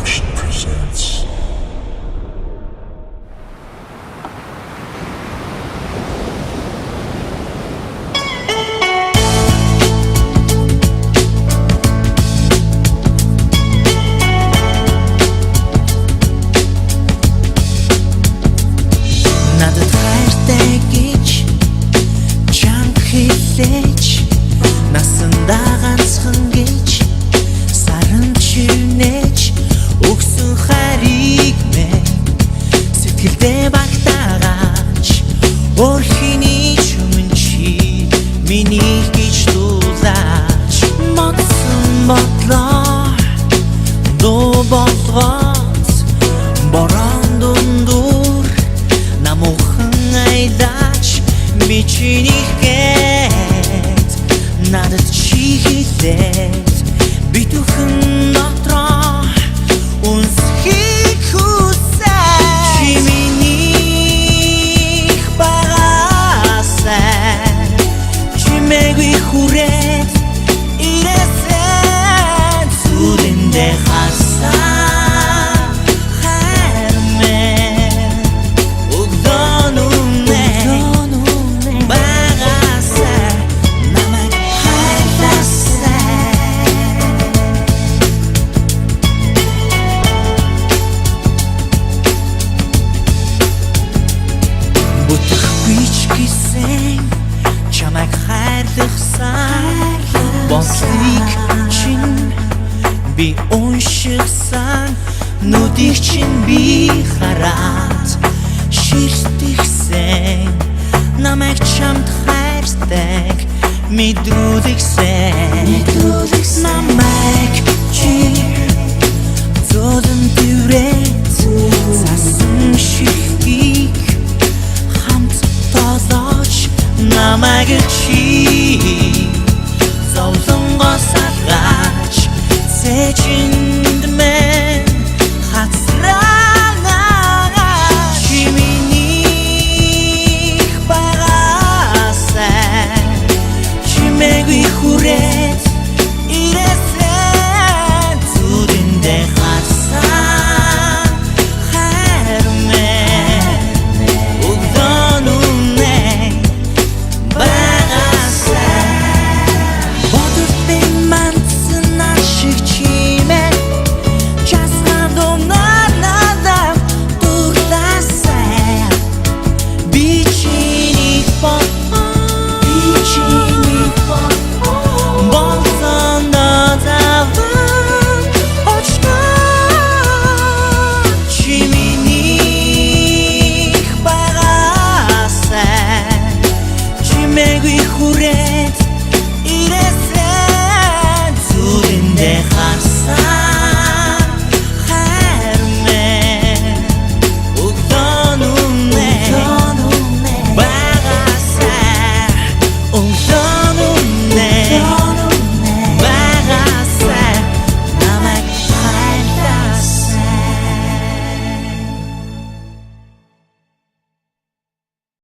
Action presents. Надад хайртай гэж чанга хэлээч насандаа ганцхан гэж саран чивнэж өгсөн хайрыг минь сэтгэлдээ багтаагач орхины чүмэн чи миний гэж дуулаач модсон бодлоо дуу болгоц борон дундуур намуухан айлаач би чиний хэд надад чи хэлээд би түхэн дотроо үнсхийг хүсэж чи минийх багасаа чимээгүй хүрээд ирээсэн зүрэндээ хасаа чамайг хайрлахсан бослыг чин би уншихсан нүдийг чин би хараад ширтгсэн намайг чамд хайртай мэдрүүлсэн намайг чи зовлон дүрээд засан ширхгийг намайг чи зовлонгоос алгаач сэжин